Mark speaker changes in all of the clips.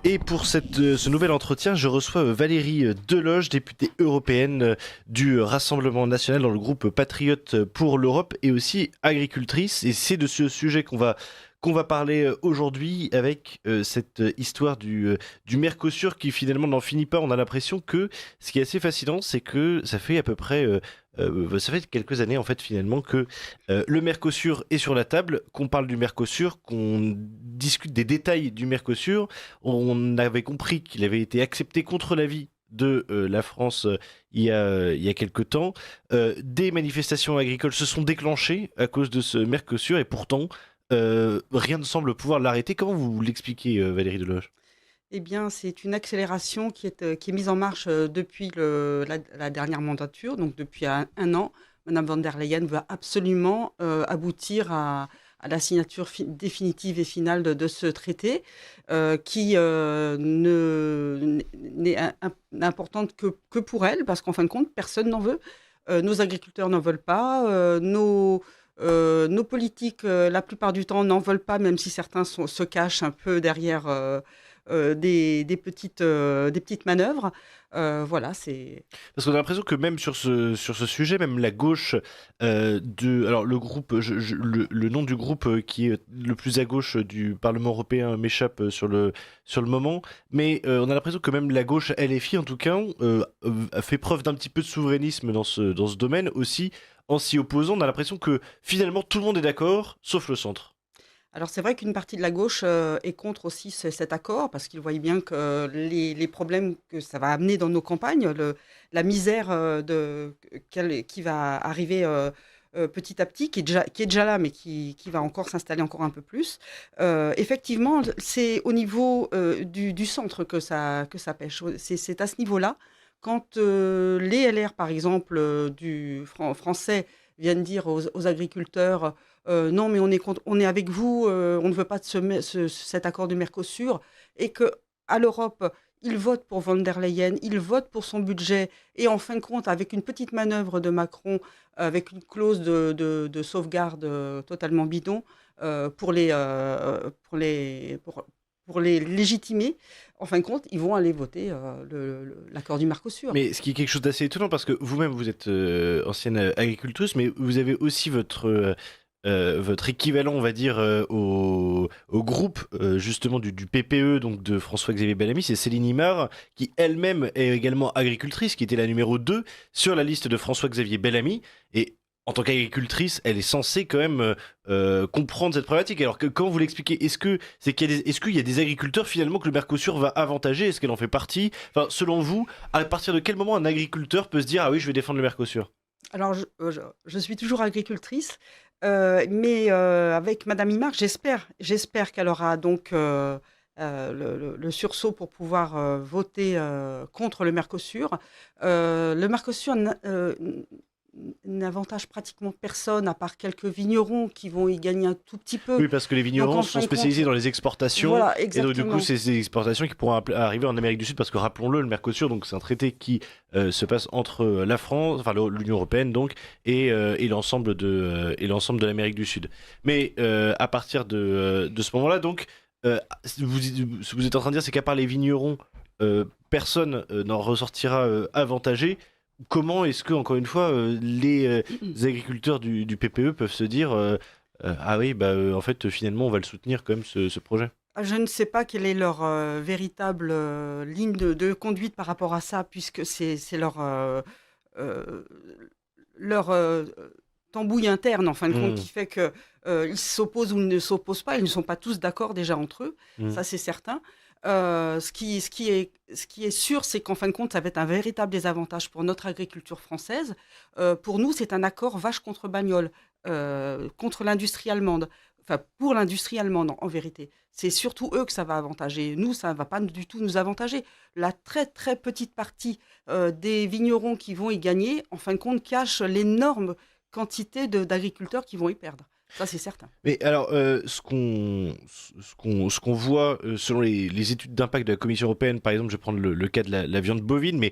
Speaker 1: Et pour ce nouvel entretien, je reçois Valérie Deloche, députée européenne du Rassemblement national dans le groupe Patriotes pour l'Europe et aussi agricultrice. Et c'est de ce sujet qu'on va parler aujourd'hui avec cette histoire du Mercosur qui finalement n'en finit pas. On a l'impression que ce qui est assez fascinant, c'est que ça fait à peu près... ça fait quelques années en fait finalement que le Mercosur est sur la table, qu'on parle du Mercosur, qu'on discute des détails du Mercosur. On avait compris qu'il avait été accepté contre l'avis de la France il y a quelque temps. Des manifestations agricoles se sont déclenchées à cause de ce Mercosur et pourtant rien ne semble pouvoir l'arrêter. Comment vous l'expliquez, Valérie Deloche?
Speaker 2: Eh bien, c'est une accélération qui est mise en marche depuis la dernière mandature, donc depuis un an. Madame von der Leyen veut absolument aboutir à la signature définitive et finale de ce traité, qui n'est importante que pour elle, parce qu'en fin de compte, personne n'en veut. Nos agriculteurs n'en veulent pas, nos politiques, la plupart du temps, n'en veulent pas, même si certains se cachent un peu derrière des petites manœuvres. Voilà, c'est.
Speaker 1: Parce qu'on a l'impression que même sur ce sujet, même la gauche alors le groupe, le nom du groupe qui est le plus à gauche du Parlement européen m'échappe sur le moment, mais on a l'impression que même la gauche LFI en tout cas a fait preuve d'un petit peu de souverainisme dans ce domaine aussi. En s'y opposant, on a l'impression que finalement tout le monde est d'accord, sauf le centre.
Speaker 2: Alors c'est vrai qu'une partie de la gauche est contre aussi cet accord, parce qu'ils voient bien que les problèmes que ça va amener dans nos campagnes, la misère qui va arriver petit à petit, qui est déjà là, mais qui va encore s'installer encore un peu plus. Effectivement, c'est au niveau du centre que ça pêche. C'est à ce niveau-là. Quand les LR, par exemple, français, viennent dire aux agriculteurs non, mais on est avec vous, on ne veut pas de cet accord du Mercosur, et que à l'Europe, ils votent pour von der Leyen, ils votent pour son budget, et en fin de compte, avec une petite manœuvre de Macron, avec une clause de sauvegarde totalement bidon, pour les légitimer, en fin de compte, ils vont aller voter l'accord du Mercosur.
Speaker 1: Mais ce qui est quelque chose d'assez étonnant parce que vous-même vous êtes ancienne agricultrice, mais vous avez aussi votre équivalent, on va dire, au groupe justement du PPE, donc de François-Xavier Bellamy, c'est Céline Imard, qui elle-même est également agricultrice, qui était la numéro 2 sur la liste de François-Xavier Bellamy. Et en tant qu'agricultrice, elle est censée quand même comprendre cette problématique. Alors que quand vous l'expliquez, est-ce qu'il y a des agriculteurs finalement que le Mercosur va avantager? Est-ce qu'elle en fait partie? Enfin, selon vous, à partir de quel moment un agriculteur peut se dire ah oui, je vais défendre le Mercosur?
Speaker 2: Alors, je suis toujours agricultrice, mais avec Madame Imar, j'espère qu'elle aura donc le sursaut pour pouvoir voter contre le Mercosur. Le Mercosur n'avantage pratiquement personne, à part quelques vignerons qui vont y gagner un tout petit peu.
Speaker 1: Oui, parce que les
Speaker 2: Donc,
Speaker 1: vignerons
Speaker 2: en
Speaker 1: sont
Speaker 2: fin de compte,
Speaker 1: spécialisés dans les exportations,
Speaker 2: voilà,
Speaker 1: et donc du coup,
Speaker 2: exactement.
Speaker 1: c'est ces exportations qui pourront arriver en Amérique du Sud, parce que rappelons-le, le Mercosur, donc c'est un traité qui se passe entre la France, enfin l'Union européenne donc, et l'ensemble de l'Amérique du Sud. Mais à partir de ce moment-là, donc, ce que vous êtes en train de dire, c'est qu'à part les vignerons, personne n'en ressortira avantagé. Comment est-ce que, encore une fois, les agriculteurs du PPE peuvent se dire ah oui, bah, en fait, finalement, on va le soutenir quand même, ce projet.
Speaker 2: Je ne sais pas quelle est leur véritable ligne de conduite par rapport à ça, puisque c'est euh, leur tambouille interne, en fin de compte,
Speaker 1: Hmm,
Speaker 2: qui fait que ils s'opposent ou ils ne s'opposent pas. Ils ne sont pas tous d'accord déjà entre eux,
Speaker 1: hmm.
Speaker 2: ça c'est certain. Ce qui est sûr, c'est qu'en fin de compte, ça va être un véritable désavantage pour notre agriculture française. Pour nous, c'est un accord vache contre bagnole, contre l'industrie allemande. Enfin, pour l'industrie allemande, en vérité. C'est surtout eux que ça va avantager. Nous, ça ne va pas du tout nous avantager. La très, très petite partie des vignerons qui vont y gagner, en fin de compte, cache l'énorme quantité d'agriculteurs qui vont y perdre. Ça, c'est certain.
Speaker 1: Mais alors, ce qu'on voit selon les études d'impact de la Commission européenne, par exemple, je vais prendre le cas de la viande bovine, mais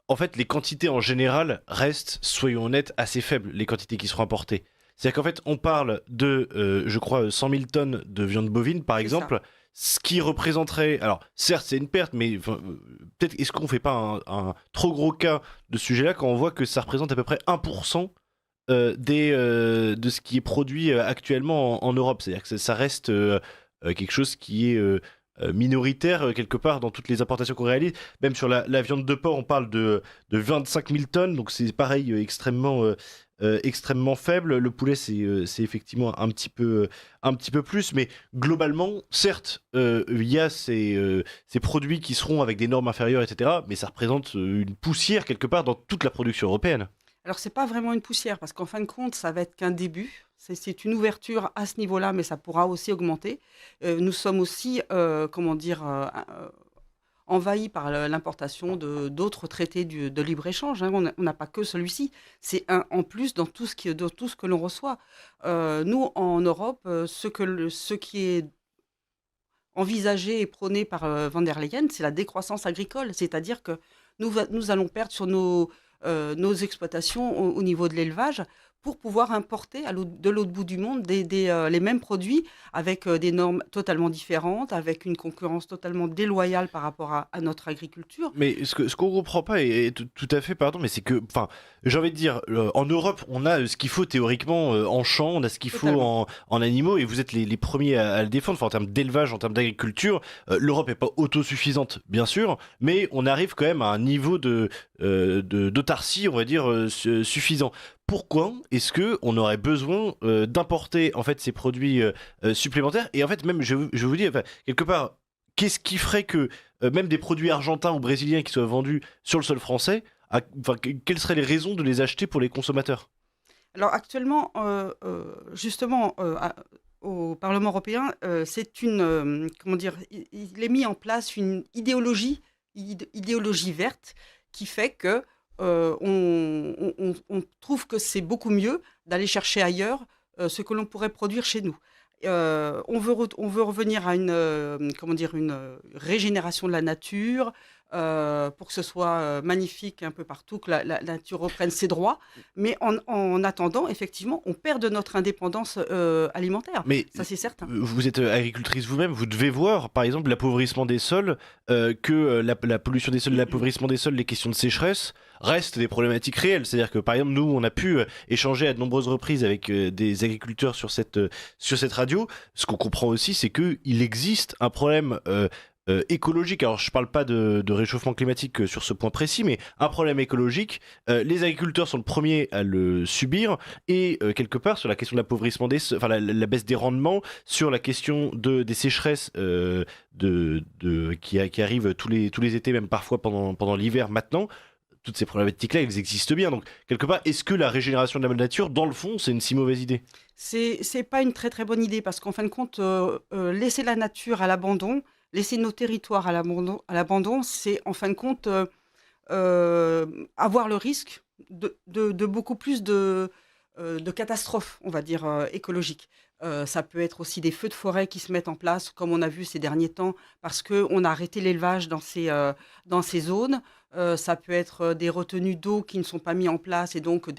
Speaker 1: en fait, les quantités en général restent, soyons honnêtes, assez faibles, les quantités qui seront importées. C'est-à-dire qu'en fait, on parle de, je crois, 100 000 tonnes de viande bovine, par
Speaker 2: C'est ça.
Speaker 1: exemple. ce qui représenterait, alors certes c'est une perte, mais peut-être est-ce qu'on fait pas un trop gros cas de ce sujet-là quand on voit que ça représente à peu près 1% de ce qui est produit actuellement en Europe. C'est-à-dire que ça reste quelque chose qui est minoritaire quelque part dans toutes les importations qu'on réalise. Même sur la viande de porc, on parle de 25 000 tonnes, donc c'est pareil, extrêmement faible. Le poulet, c'est effectivement un petit peu plus, mais globalement, certes, il y a ces produits qui seront avec des normes inférieures, etc., mais ça représente une poussière quelque part dans toute la production européenne.
Speaker 2: Alors, c'est pas vraiment une poussière, parce qu'en fin de compte, ça va être qu'un début. C'est une ouverture à ce niveau-là, mais ça pourra aussi augmenter. Nous sommes aussi, comment dire, envahis par l'importation d'autres traités de libre-échange, hein. On n'a pas que celui-ci. C'est un en plus dans tout ce que l'on reçoit. Nous, en Europe, ce qui est envisagé et prôné par Van der Leyen, c'est la décroissance agricole. C'est-à-dire que nous allons perdre sur nos exploitations au niveau de l'élevage pour pouvoir importer de l'autre bout du monde les mêmes produits avec des normes totalement différentes, avec une concurrence totalement déloyale par rapport à notre agriculture.
Speaker 1: Mais ce qu'on comprend pas, et tout à fait, pardon, mais c'est que, enfin, j'ai envie de dire, en Europe, on a ce qu'il faut théoriquement en champs, on a ce qu'il faut
Speaker 2: Totalement.
Speaker 1: en animaux, et vous êtes les premiers à le défendre. Enfin, en termes d'élevage, en termes d'agriculture, l'Europe est pas autosuffisante, bien sûr, mais on arrive quand même à un niveau d'autarcie, on va dire, suffisant. Pourquoi est-ce que on aurait besoin d'importer en fait ces produits supplémentaires? Et en fait, même, je vous dis, enfin, quelque part, qu'est-ce qui ferait que même des produits argentins ou brésiliens qui soient vendus sur le sol français, enfin, quelles seraient les raisons de les acheter pour les consommateurs?
Speaker 2: Alors actuellement, justement, au Parlement européen, c'est comment dire, il est mis en place une idéologie verte qui fait que on trouve que c'est beaucoup mieux d'aller chercher ailleurs ce que l'on pourrait produire chez nous. On veut revenir à comment dire, une régénération de la nature, pour que ce soit magnifique un peu partout, que la nature reprenne ses droits. Mais en attendant, effectivement, on perd de notre indépendance alimentaire.
Speaker 1: Mais
Speaker 2: Ça, c'est certain.
Speaker 1: vous êtes agricultrice vous-même, vous devez voir, par exemple, l'appauvrissement des sols, que la pollution des sols, l'appauvrissement des sols, les questions de sécheresse restent des problématiques réelles. C'est-à-dire que, par exemple, nous, on a pu échanger à de nombreuses reprises avec des agriculteurs sur cette radio. Ce qu'on comprend aussi, c'est qu'il existe un problème écologique. Alors, je parle pas de réchauffement climatique sur ce point précis, mais un problème écologique. Les agriculteurs sont le premier à le subir, et quelque part sur la question de l'appauvrissement enfin la baisse des rendements, sur la question des sécheresses qui arrivent tous les étés, même parfois pendant l'hiver maintenant. Toutes ces problématiques-là, elles existent bien. Donc, quelque part, est-ce que la régénération de la nature, dans le fond, c'est une si mauvaise idée?
Speaker 2: C'est pas une très très bonne idée parce qu'en fin de compte, laisser la nature à l'abandon, laisser nos territoires à l'abandon, c'est en fin de compte avoir le risque de beaucoup plus de catastrophes, on va dire, écologiques. Ça peut être aussi des feux de forêt qui se mettent en place, comme on a vu ces derniers temps, parce qu'on a arrêté l'élevage dans ces zones. Ça peut être des retenues d'eau qui ne sont pas mis en place et donc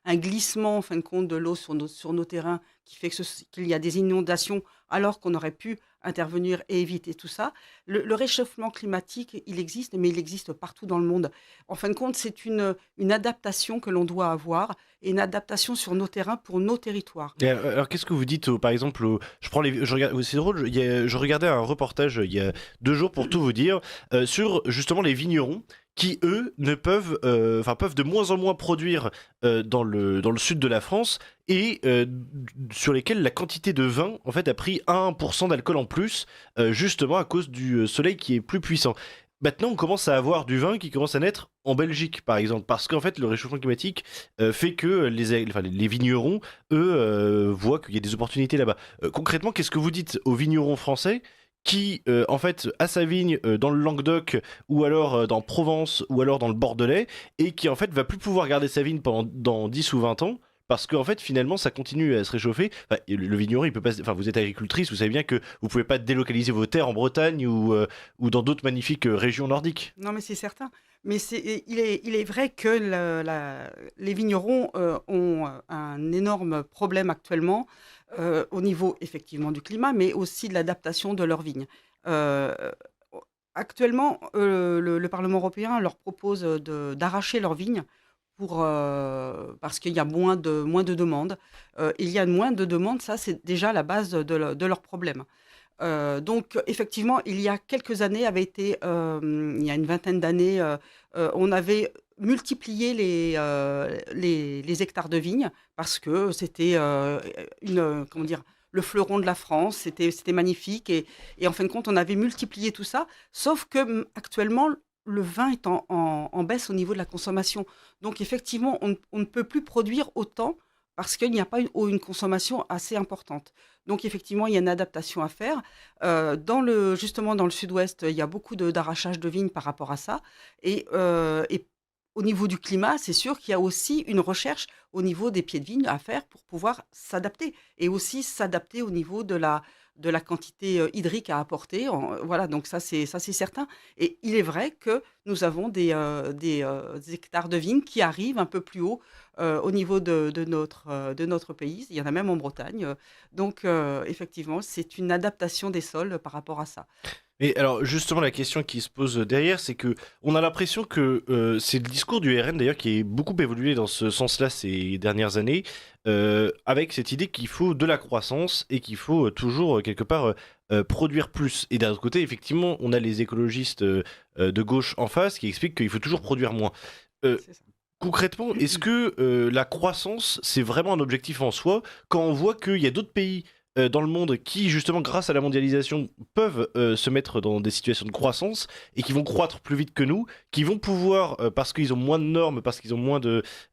Speaker 2: un glissement, en fin de compte, de l'eau sur nos terrains qui fait qu'il y a des inondations alors qu'on aurait pu intervenir et éviter tout ça. Le réchauffement climatique, il existe, mais il existe partout dans le monde. En fin de compte, c'est une adaptation que l'on doit avoir et une adaptation sur nos terrains pour nos territoires.
Speaker 1: Et alors, qu'est-ce que vous dites, par exemple, je regarde, c'est drôle, je regardais un reportage il y a 2 jours, pour tout vous dire, sur justement les vignerons qui, eux, ne peuvent, peuvent de moins en moins produire dans le sud de la France, et sur lesquels la quantité de vin, en fait, a pris 1% d'alcool en plus, justement à cause du soleil qui est plus puissant. Maintenant, on commence à avoir du vin qui commence à naître en Belgique, par exemple, parce qu'en fait, le réchauffement climatique fait que les vignerons, eux, voient qu'il y a des opportunités là-bas. Concrètement, qu'est-ce que vous dites aux vignerons français qui, en fait, a sa vigne dans le Languedoc, ou alors dans Provence, ou alors dans le Bordelais, et qui, en fait, va plus pouvoir garder sa vigne dans 10 ou 20 ans, parce qu'en fait, finalement, ça continue à se réchauffer. Enfin, le vigneron, il peut pas. Enfin, vous êtes agricultrice, vous savez bien que vous pouvez pas délocaliser vos terres en Bretagne ou dans d'autres magnifiques régions nordiques.
Speaker 2: Non, mais c'est certain. Mais il est vrai que les vignerons ont un énorme problème actuellement au niveau effectivement du climat, mais aussi de l'adaptation de leurs vignes. Euh, Actuellement, le Parlement européen leur propose d'arracher leurs vignes parce qu'il y a moins de demandes. Il y a moins de demandes, ça c'est déjà la base de leur problème. Donc effectivement, il y a quelques années il y a une vingtaine d'années, on avait multiplié les hectares de vignes parce que c'était, comment dire? Le fleuron de la France, c'était magnifique et en fin de compte, on avait multiplié tout ça. Sauf que, actuellement, le vin est en baisse au niveau de la consommation. Donc effectivement, on ne peut plus produire autant parce qu'il n'y a pas une consommation assez importante. Donc effectivement, il y a une adaptation à faire. Justement, dans le sud-ouest, il y a beaucoup d'arrachage de vignes par rapport à ça. Et au niveau du climat, c'est sûr qu'il y a aussi une recherche au niveau des pieds de vigne à faire pour pouvoir s'adapter. Et aussi s'adapter au niveau de la quantité hydrique à apporter. Voilà, donc ça c'est certain. Et il est vrai que nous avons des hectares de vignes qui arrivent un peu plus haut au niveau de notre pays. Il y en a même en Bretagne. Donc, effectivement, c'est une adaptation des sols par rapport à ça.
Speaker 1: Et alors justement la question qui se pose derrière, c'est que on a l'impression que c'est le discours du RN d'ailleurs qui est beaucoup évolué dans ce sens-là ces dernières années, avec cette idée qu'il faut de la croissance et qu'il faut toujours quelque part produire plus. Et d'un autre côté, effectivement, on a les écologistes de gauche en face qui expliquent qu'il faut toujours produire moins. Euh,
Speaker 2: C'est ça.
Speaker 1: Concrètement, est-ce que la croissance, c'est vraiment un objectif en soi quand on voit qu'il y a d'autres pays dans le monde qui, justement, grâce à la mondialisation, peuvent se mettre dans des situations de croissance et qui vont croître plus vite que nous, qui vont pouvoir, parce qu'ils ont moins de normes, parce qu'ils ont moins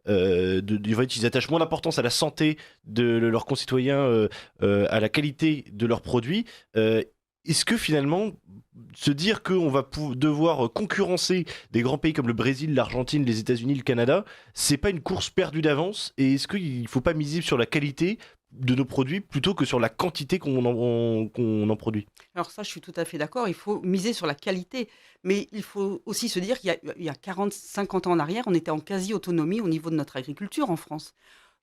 Speaker 1: ils attachent moins d'importance à la santé de leurs concitoyens, à la qualité de leurs produits. Est-ce que finalement, se dire qu'on va devoir concurrencer des grands pays comme le Brésil, l'Argentine, les États-Unis, le Canada, c'est pas une course perdue d'avance? Et est-ce qu'il faut pas miser sur la qualité de nos produits plutôt que sur la quantité qu'on en produit?
Speaker 2: Alors ça, je suis tout à fait d'accord. Il faut miser sur la qualité, mais il faut aussi se dire qu'il y a 40, 50 ans en arrière, on était en quasi-autonomie au niveau de notre agriculture en France.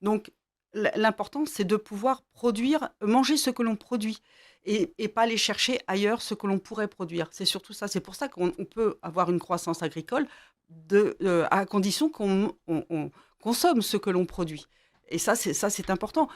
Speaker 2: Donc, l'important, c'est de pouvoir produire, manger ce que l'on produit et pas aller chercher ailleurs ce que l'on pourrait produire. C'est surtout ça. C'est pour ça qu'on peut avoir une croissance agricole à condition qu'on consomme ce que l'on produit. Et ça, c'est important.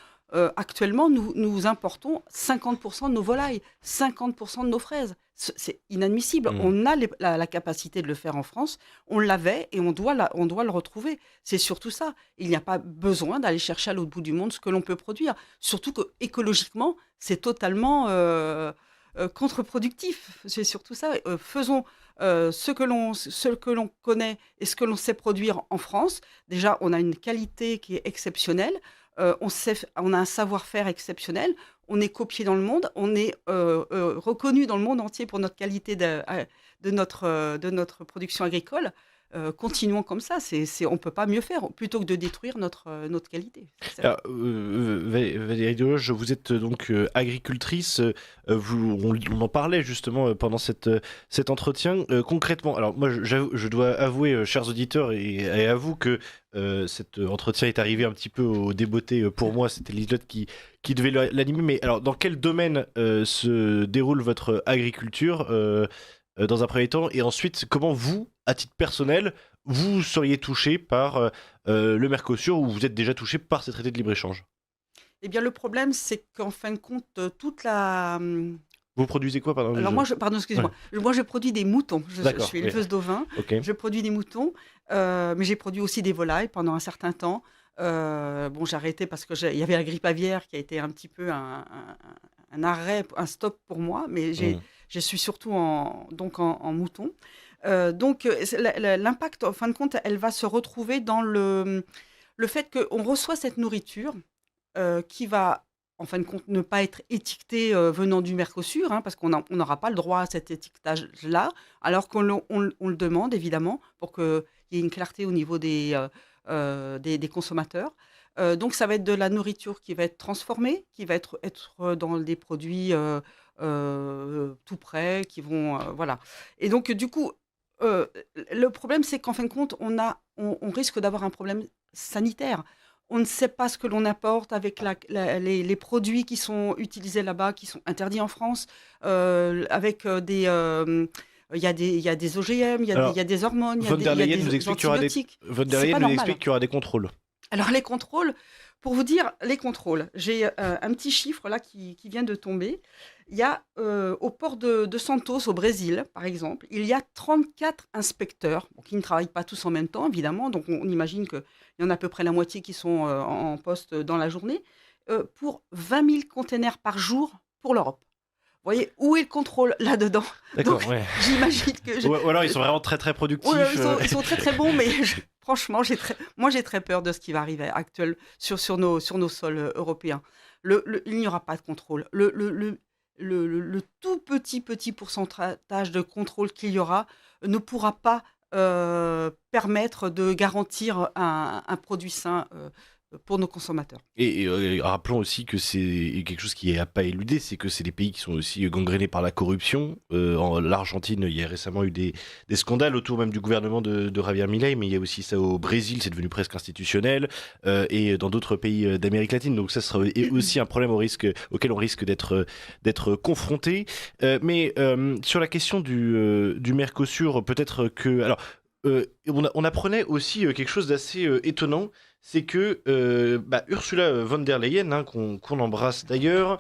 Speaker 2: Actuellement, nous importons 50% de nos volailles, 50% de nos fraises. C'est inadmissible.
Speaker 1: Hmm.
Speaker 2: On a la capacité de le faire en France, on l'avait et on doit le retrouver. C'est surtout ça. Il n'y a pas besoin d'aller chercher à l'autre bout du monde ce que l'on peut produire. Surtout que écologiquement, c'est totalement contre-productif. C'est surtout ça. Faisons ce que l'on connaît et ce que l'on sait produire en France. Déjà, on a une qualité qui est exceptionnelle. On a un savoir-faire exceptionnel. On est copié dans le monde. On est reconnu dans le monde entier pour notre qualité de notre production agricole. Continuons comme ça. On ne peut pas mieux faire plutôt que de détruire notre qualité. C'est certain.
Speaker 1: Alors, Valérie Deloche, vous êtes donc agricultrice. On en parlait justement pendant cet entretien. Concrètement, alors moi, je dois avouer, chers auditeurs, et à vous que cet entretien est arrivé un petit peu au débeauté pour moi. C'était Liselotte qui devait l'animer. Mais alors, dans quel domaine se déroule votre agriculture dans un premier temps? Et ensuite, comment vous, à titre personnel, vous seriez touché par le Mercosur ou vous êtes déjà touché par ces traités de libre-échange?
Speaker 2: Eh bien, le problème, c'est qu'en fin de compte, toute la,
Speaker 1: Vous produisez quoi, pardon?
Speaker 2: alors pardon,
Speaker 1: Ouais,
Speaker 2: excusez-moi. Moi, je produis des moutons. Je
Speaker 1: d'accord,
Speaker 2: suis
Speaker 1: oui,
Speaker 2: éleveuse d'ovins.
Speaker 1: ok.
Speaker 2: Je produis des moutons, mais j'ai produit aussi des volailles pendant un certain temps. Bon, j'ai arrêté parce que il y avait la grippe aviaire qui a été un petit peu un arrêt, un stop pour moi, mais
Speaker 1: Hmm.
Speaker 2: je suis surtout en mouton. Donc, l'impact, en fin de compte, elle va se retrouver dans le fait qu'on reçoit cette nourriture qui va, en fin de compte, ne pas être étiquetée venant du Mercosur, hein, parce on n'aura pas le droit à cet étiquetage-là, alors on le demande, évidemment, pour qu'il y ait une clarté au niveau des consommateurs. Donc, ça va être de la nourriture qui va être transformée, qui va être dans des produits tout prêts, qui vont... voilà. Et donc, du coup, euh, le problème, c'est qu'en fin de compte, on risque d'avoir un problème sanitaire. On ne sait pas ce que l'on apporte avec les produits qui sont utilisés là-bas, qui sont interdits en France, avec il y a des OGM, il y
Speaker 1: Alors,
Speaker 2: a des hormones,
Speaker 1: von der
Speaker 2: il y a
Speaker 1: Leyen nous
Speaker 2: des
Speaker 1: explique qu'il y aura des
Speaker 2: antibiotiques.
Speaker 1: von der
Speaker 2: C'est
Speaker 1: Leyen
Speaker 2: pas
Speaker 1: nous
Speaker 2: normal,
Speaker 1: explique
Speaker 2: hein.
Speaker 1: qu'il y aura des contrôles.
Speaker 2: Alors les contrôles, pour vous dire les contrôles, j'ai un petit chiffre là qui vient de tomber. Il y a au port de Santos au Brésil, par exemple, il y a 34 inspecteurs bon, qui ne travaillent pas tous en même temps, évidemment. Donc on imagine qu'il y en a à peu près la moitié qui sont en poste dans la journée, pour 20 000 containers par jour pour l'Europe. Vous voyez, où est le contrôle là-dedans? Donc
Speaker 1: D'accord, ouais.
Speaker 2: j'imagine que...
Speaker 1: Ou alors ils sont vraiment très très
Speaker 2: Ouais,
Speaker 1: productifs.
Speaker 2: ils sont très très bons, mais franchement, moi j'ai très peur de ce qui va arriver actuel sur nos sols européens. Il n'y aura pas de contrôle. Le tout petit pourcentage de contrôle qu'il y aura ne pourra pas permettre de garantir un produit sain pour nos consommateurs.
Speaker 1: Et rappelons aussi que c'est quelque chose qui n'a pas éludé, c'est que c'est des pays qui sont aussi gangrénés par la corruption. L'Argentine, il y a récemment eu des scandales autour même du gouvernement de Javier Milei, mais il y a aussi ça au Brésil, c'est devenu presque institutionnel, et dans d'autres pays d'Amérique latine. Donc ça sera aussi un problème auquel on risque d'être confronté. Mais sur la question du Mercosur, peut-être que... Alors, on apprenait aussi quelque chose d'assez étonnant, c'est que Ursula von der Leyen, hein, qu'on embrasse d'ailleurs,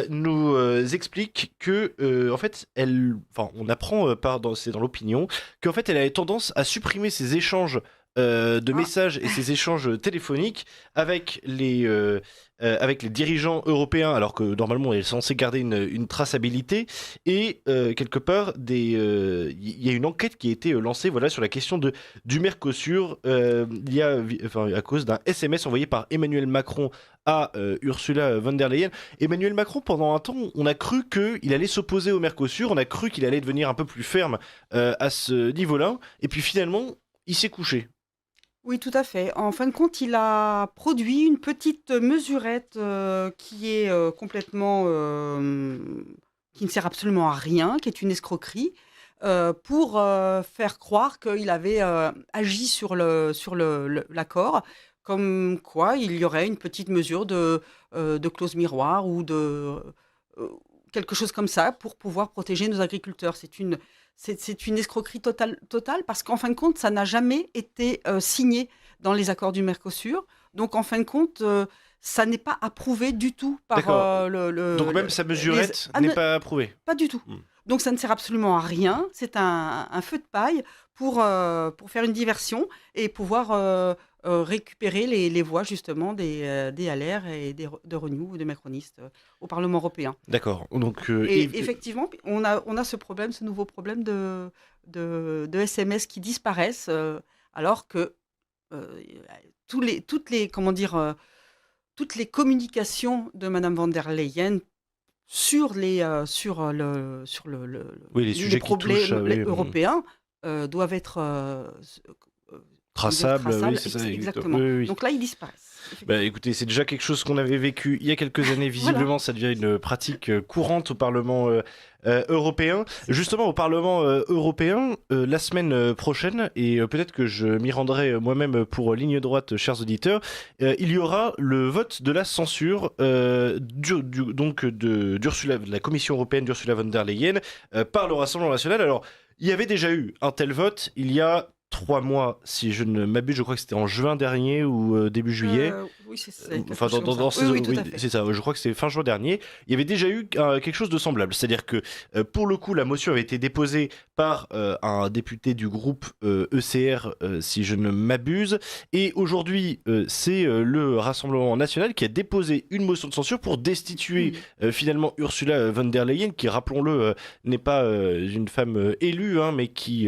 Speaker 1: nous explique que en fait, on apprend c'est dans l'opinion, qu'en fait, elle avait tendance à supprimer ses échanges de
Speaker 2: Ah,
Speaker 1: messages et ses échanges téléphoniques avec les dirigeants européens, alors que normalement elle est censée garder une traçabilité. Et quelque part, il y a une enquête qui a été lancée, voilà, sur la question du Mercosur, à cause d'un SMS envoyé par Emmanuel Macron à Ursula von der Leyen. Emmanuel Macron, pendant un temps, on a cru qu'il allait s'opposer au Mercosur, on a cru qu'il allait devenir un peu plus ferme à ce niveau-là, et puis finalement, il s'est couché.
Speaker 2: oui, tout à fait. En fin de compte, il a produit une petite mesurette qui est complètement, qui ne sert absolument à rien, qui est une escroquerie, pour faire croire qu'il avait agi sur l'accord, comme quoi il y aurait une petite mesure de clause miroir ou euh, quelque chose comme ça pour pouvoir protéger nos agriculteurs. C'est une escroquerie totale parce qu'en fin de compte, ça n'a jamais été signé dans les accords du Mercosur. Donc, en fin de compte, ça n'est pas approuvé du tout par
Speaker 1: D'accord. Donc même sa mesurette n'est pas approuvée.
Speaker 2: pas du tout.
Speaker 1: Hmm.
Speaker 2: Donc, ça ne sert absolument à rien. C'est un feu de paille pour faire une diversion et pouvoir récupérer les voix justement des LR et de Renew ou de macronistes au Parlement européen.
Speaker 1: D'accord. Donc,
Speaker 2: Et effectivement, on a ce nouveau problème de SMS qui disparaissent, alors que euh, comment dire, toutes les communications de Madame von der Leyen
Speaker 1: oui, les
Speaker 2: les
Speaker 1: sujets qui touchent,
Speaker 2: problèmes
Speaker 1: oui,
Speaker 2: européens doivent être comment dire,
Speaker 1: traçables, oui,
Speaker 2: traçables,
Speaker 1: c'est ça, exactement.
Speaker 2: exactement.
Speaker 1: Oui, oui, oui.
Speaker 2: Donc là, ils disparaissent.
Speaker 1: Bah,
Speaker 2: Effectivement.
Speaker 1: écoutez, c'est déjà quelque chose qu'on avait vécu il y a quelques années.
Speaker 2: Voilà.
Speaker 1: Visiblement, ça devient une pratique courante au Parlement européen. Justement, au Parlement européen, la semaine prochaine, et peut-être que je m'y rendrai moi-même pour ligne droite, chers auditeurs, il y aura le vote de la censure de la Commission européenne d'Ursula von der Leyen par le Rassemblement national. Alors, il y avait déjà eu un tel vote il y a 3 mois, si je ne m'abuse. Je crois que c'était en juin dernier ou début juillet.
Speaker 2: Oui, c'est quelque
Speaker 1: Enfin,
Speaker 2: chose comme ça. Oui, oui, tout à fait.
Speaker 1: c'est ça. Je crois que c'est fin juin dernier. Il y avait déjà eu quelque chose de semblable. C'est-à-dire que, pour le coup, la motion avait été déposée par un député du groupe ECR, si je ne m'abuse. Et aujourd'hui, c'est le Rassemblement national qui a déposé une motion de censure pour destituer finalement Ursula von der Leyen, qui, rappelons-le, n'est pas une femme élue, hein, mais qui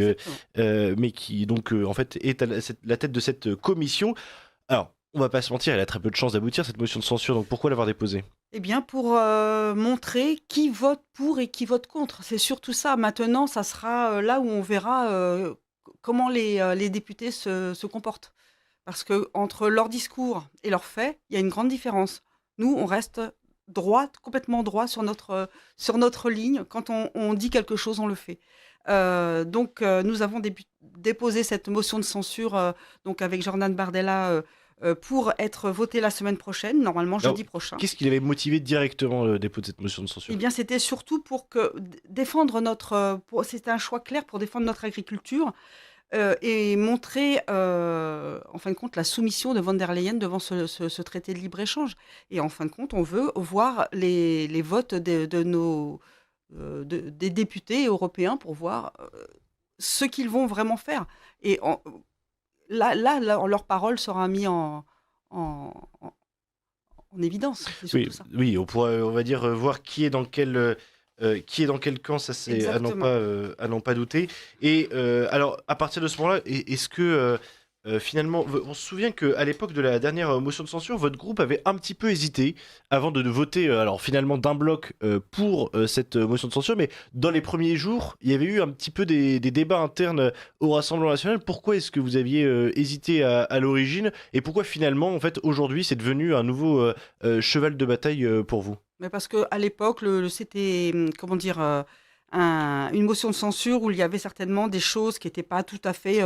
Speaker 1: donc en fait est à la tête de cette commission. Alors, on va pas se mentir, elle a très peu de chances d'aboutir cette motion de censure, donc pourquoi l'avoir déposée?
Speaker 2: Eh bien, pour montrer qui vote pour et qui vote contre. C'est surtout ça. Maintenant, ça sera là où on verra comment les députés se comportent. Parce que entre leur discours et leurs faits, il y a une grande différence. Nous, on reste droit, complètement droit sur notre ligne. Quand on dit quelque chose, on le fait. Nous avons déposé cette motion de censure donc avec Jordan Bardella pour être votée la semaine prochaine, normalement
Speaker 1: Alors,
Speaker 2: jeudi prochain.
Speaker 1: qu'est-ce qui avait motivé directement le dépôt de cette motion de
Speaker 2: Eh
Speaker 1: censure?
Speaker 2: bien, c'était surtout pour que défendre c'était un choix clair pour défendre notre agriculture et montrer, en fin de compte, la soumission de von der Leyen devant ce traité de libre-échange. Et en fin de compte, on veut voir les votes des députés européens pour voir ce qu'ils vont vraiment faire. Et leur parole sera mise en, en- en évidence. C'est
Speaker 1: Oui,
Speaker 2: surtout ça.
Speaker 1: oui, on pourrait, on va dire, voir qui est dans quel camp, ça c'est
Speaker 2: Exactement.
Speaker 1: à n'en pas douter. Et alors, à partir de ce moment-là, est-ce que finalement, on se souvient qu'à l'époque de la dernière motion de censure, votre groupe avait un petit peu hésité avant de voter, alors finalement d'un bloc pour cette motion de censure, mais dans les premiers jours, il y avait eu un petit peu des débats internes au Rassemblement national. Pourquoi est-ce que vous aviez hésité à l'origine et pourquoi finalement, en fait, aujourd'hui, c'est devenu un nouveau cheval de bataille pour vous?
Speaker 2: Mais parce qu'à l'époque, c'était, comment dire, une motion de censure où il y avait certainement des choses qui n'étaient pas tout à fait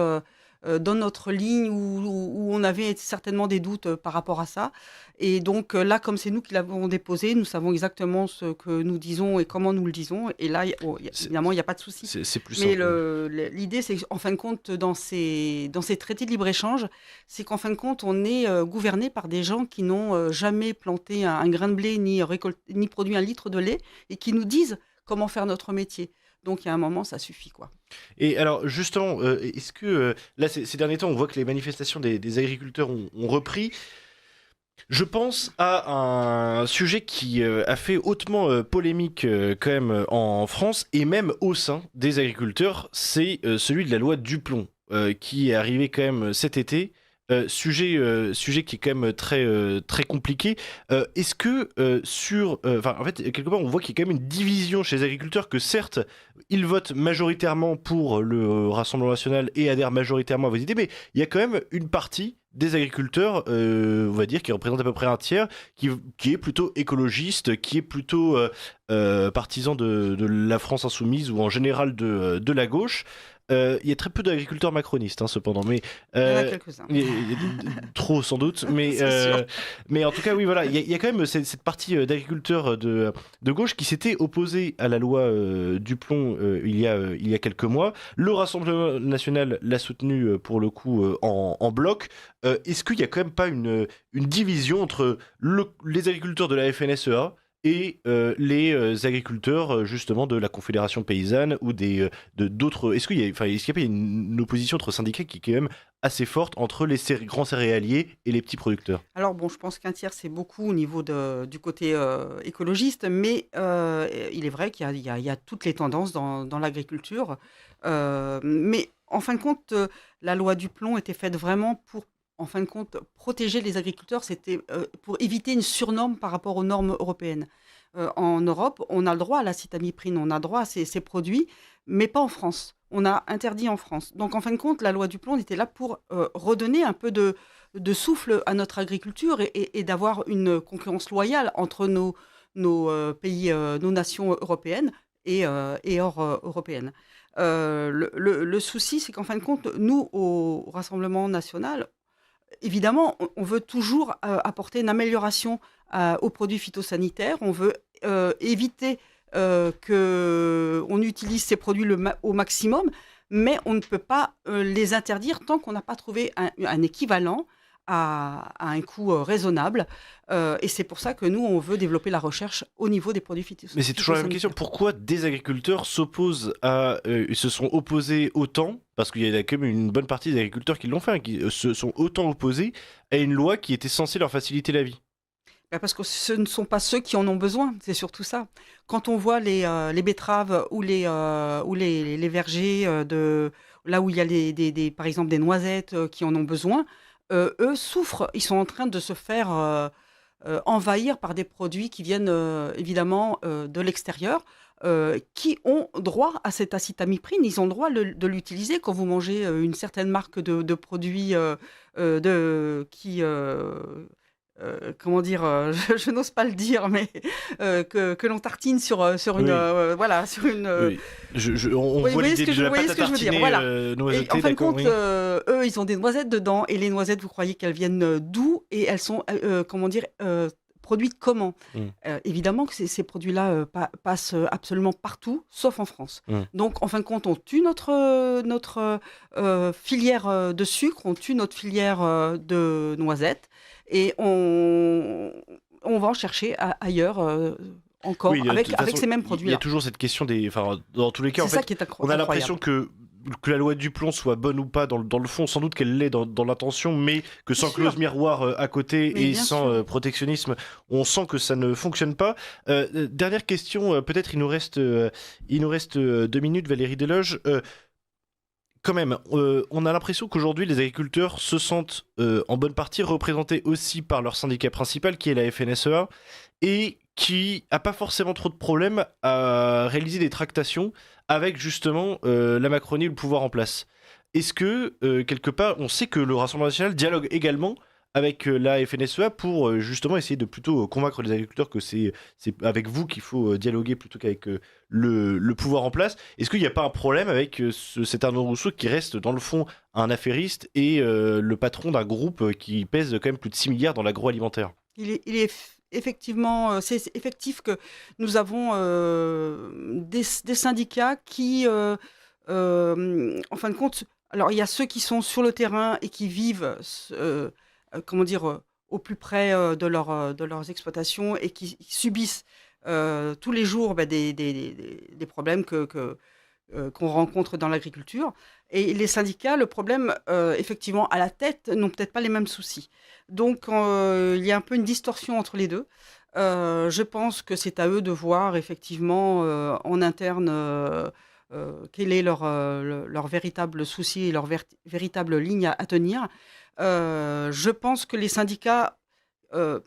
Speaker 2: dans notre ligne, où on avait certainement des doutes par rapport à ça. Et donc là, comme c'est nous qui l'avons déposé, nous savons exactement ce que nous disons et comment nous le disons. Et là,
Speaker 1: C'est
Speaker 2: évidemment, il n'y a pas de souci.
Speaker 1: c'est plus
Speaker 2: Mais
Speaker 1: simple.
Speaker 2: l'idée, c'est qu'en fin de compte, dans ces traités de libre-échange, c'est qu'en fin de compte, on est gouverné par des gens qui n'ont jamais planté un grain de blé ni produit un litre de lait et qui nous disent comment faire notre métier. Donc, il y a un moment, ça suffit, quoi.
Speaker 1: Et alors justement, est-ce que là ces derniers temps, on voit que les manifestations des agriculteurs ont repris. Je pense à un sujet qui a fait hautement polémique quand même en France et même au sein des agriculteurs, c'est celui de la loi Duplon qui est arrivé quand même cet été. Sujet qui est quand même très compliqué. Est-ce que enfin, en fait, quelque part, on voit qu'il y a quand même une division chez les agriculteurs que certes, ils votent majoritairement pour le Rassemblement national et adhèrent majoritairement à vos idées, mais il y a quand même une partie des agriculteurs, on va dire, qui représente à peu près un tiers, qui est plutôt écologiste, qui est plutôt partisan de la France insoumise ou en général de la gauche. Il y a très peu d'agriculteurs macronistes, hein, cependant, mais
Speaker 2: Il y en a
Speaker 1: euh,
Speaker 2: quelques-uns,
Speaker 1: trop sans doute. Mais,
Speaker 2: c'est sûr.
Speaker 1: mais en tout cas, oui, voilà, il y a quand même cette partie d'agriculteurs de gauche qui s'était opposée à la loi Duplon il y a quelques mois. Le Rassemblement national l'a soutenu pour le coup en bloc. Est-ce qu'il n'y a quand même pas une division entre les agriculteurs de la FNSEA et les agriculteurs justement de la Confédération paysanne ou d'autres. Est-ce qu'il y a pas une opposition entre syndicats qui est quand même assez forte entre les grands céréaliers et les petits producteurs?
Speaker 2: Alors bon, je pense qu'un tiers, c'est beaucoup au niveau du côté écologiste, mais il est vrai qu'il y a toutes les tendances dans l'agriculture. Mais en fin de compte, la loi du plomb était faite vraiment pour, en fin de compte, protéger les agriculteurs. C'était pour éviter une surnorme par rapport aux normes européennes. En Europe, on a le droit à la citalmiprine, on a droit à ces produits, mais pas en France. On a interdit en France. Donc en fin de compte, la loi du plomb était là pour redonner un peu de souffle à notre agriculture et d'avoir une concurrence loyale entre nos pays, nos nations européennes et hors européennes. Le souci, c'est qu'en fin de compte, nous, au Rassemblement national, évidemment, on veut toujours apporter une amélioration aux produits phytosanitaires. On veut éviter qu'on utilise ces produits au maximum, mais on ne peut pas les interdire tant qu'on n'a pas trouvé un équivalent à un coût raisonnable. Et c'est pour ça que nous, on veut développer la recherche au niveau des produits
Speaker 1: Mais c'est toujours la même question.
Speaker 2: phytosanitaires.
Speaker 1: Pourquoi des agriculteurs se sont opposés autant, parce qu'il y a quand même une bonne partie des agriculteurs qui l'ont fait, hein, qui se sont autant opposés à une loi qui était censée leur faciliter la vie?
Speaker 2: Bah, parce que ce ne sont pas ceux qui en ont besoin, c'est surtout ça. Quand on voit les betteraves ou les vergers, là où il y a par exemple des noisettes qui en ont besoin, eux souffrent. Ils sont en train de se faire envahir par des produits qui viennent évidemment de l'extérieur, qui ont droit à cette acétamiprine. Ils ont le droit de l'utiliser quand vous mangez une certaine marque de produits qui comment dire, je n'ose pas le dire, mais que l'on tartine sur une,
Speaker 1: Oui.
Speaker 2: voilà, sur une.
Speaker 1: Oui. On
Speaker 2: Oui, vous
Speaker 1: voit
Speaker 2: voyez
Speaker 1: l'idée de la
Speaker 2: voyez
Speaker 1: pâte
Speaker 2: ce
Speaker 1: à
Speaker 2: que je veux dire,
Speaker 1: tartiner
Speaker 2: voilà. Et
Speaker 1: noisetée,
Speaker 2: en fin de
Speaker 1: d'accord,
Speaker 2: compte,
Speaker 1: oui.
Speaker 2: eux, ils ont des noisettes dedans, et les noisettes, vous croyez qu'elles viennent d'où? Et elles sont, comment dire, produites comment?
Speaker 1: Mm,
Speaker 2: Évidemment que ces produits-là passent absolument partout, sauf en France.
Speaker 1: mm.
Speaker 2: Donc, en fin de compte, on tue notre filière de sucre, on tue notre filière de noisettes, et on va en chercher ailleurs encore,
Speaker 1: Oui, de toute
Speaker 2: avec
Speaker 1: façon,
Speaker 2: ces mêmes
Speaker 1: il y a
Speaker 2: produits-là.
Speaker 1: toujours cette question des. Enfin, dans tous les cas, en
Speaker 2: C'est ça
Speaker 1: fait,
Speaker 2: qui est
Speaker 1: on a l'impression
Speaker 2: incroyable.
Speaker 1: que la loi du plomb soit bonne ou pas dans le fond, sans doute qu'elle l'est dans l'intention, mais que
Speaker 2: Bien
Speaker 1: sans clause
Speaker 2: sûr,
Speaker 1: miroir à côté
Speaker 2: mais
Speaker 1: et
Speaker 2: bien
Speaker 1: sans
Speaker 2: sûr.
Speaker 1: protectionnisme, on sent que ça ne fonctionne pas. Dernière question, peut-être il nous reste 2 minutes, Valérie Deloge. Quand même, on a l'impression qu'aujourd'hui, les agriculteurs se sentent en bonne partie représentés aussi par leur syndicat principal, qui est la FNSEA, et qui a pas forcément trop de problèmes à réaliser des tractations avec justement la Macronie et le pouvoir en place. Est-ce que, quelque part, on sait que le Rassemblement national dialogue également avec la FNSEA pour justement essayer de plutôt convaincre les agriculteurs que c'est avec vous qu'il faut dialoguer plutôt qu'avec le pouvoir en place. Est-ce qu'il n'y a pas un problème avec cet Arnaud Rousseau qui reste dans le fond un affairiste et le patron d'un groupe qui pèse quand même plus de 6 milliards dans l'agroalimentaire?
Speaker 2: Effectivement, c'est effectif que nous avons des syndicats qui, en fin de compte, alors il y a ceux qui sont sur le terrain et qui vivent, comment dire, au plus près de leurs exploitations, et qui subissent tous les jours des problèmes qu'on rencontre dans l'agriculture. Et les syndicats, le problème, effectivement, à la tête, n'ont peut-être pas les mêmes soucis. Donc, il y a un peu une distorsion entre les deux. Je pense que c'est à eux de voir, effectivement, en interne, quel est leur véritable souci et leur véritable ligne à tenir. Je pense que les syndicats, euh,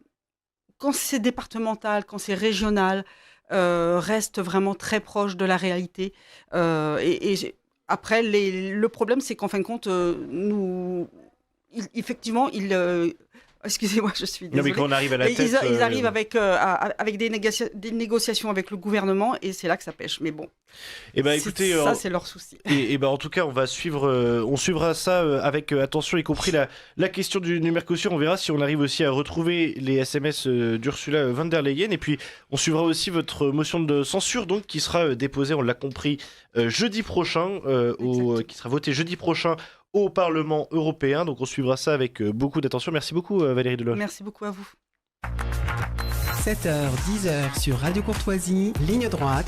Speaker 2: quand c'est départemental, quand c'est régional, restent vraiment très proches de la réalité. Après, le problème, c'est qu'en fin de compte, effectivement, excusez-moi, je suis
Speaker 1: Non, mais
Speaker 2: désolée.
Speaker 1: quand on arrive à la
Speaker 2: Et
Speaker 1: tête,
Speaker 2: ils arrivent avec des négociations avec le gouvernement, et c'est là que ça pêche. Mais bon,
Speaker 1: eh ben écoutez,
Speaker 2: ça, c'est leur souci.
Speaker 1: et ben en tout cas, on suivra ça avec attention, y compris la question du Mercosur. On verra si on arrive aussi à retrouver les SMS d'Ursula von der Leyen. Et puis, on suivra aussi votre motion de censure, donc qui sera déposée, on l'a compris, jeudi prochain,
Speaker 2: Exactement.
Speaker 1: qui sera votée jeudi prochain au Parlement européen. Donc, on suivra ça avec beaucoup d'attention. Merci beaucoup, Valérie Deloche.
Speaker 2: Merci beaucoup à vous.
Speaker 3: 7h, 10h sur Radio Courtoisie, ligne droite,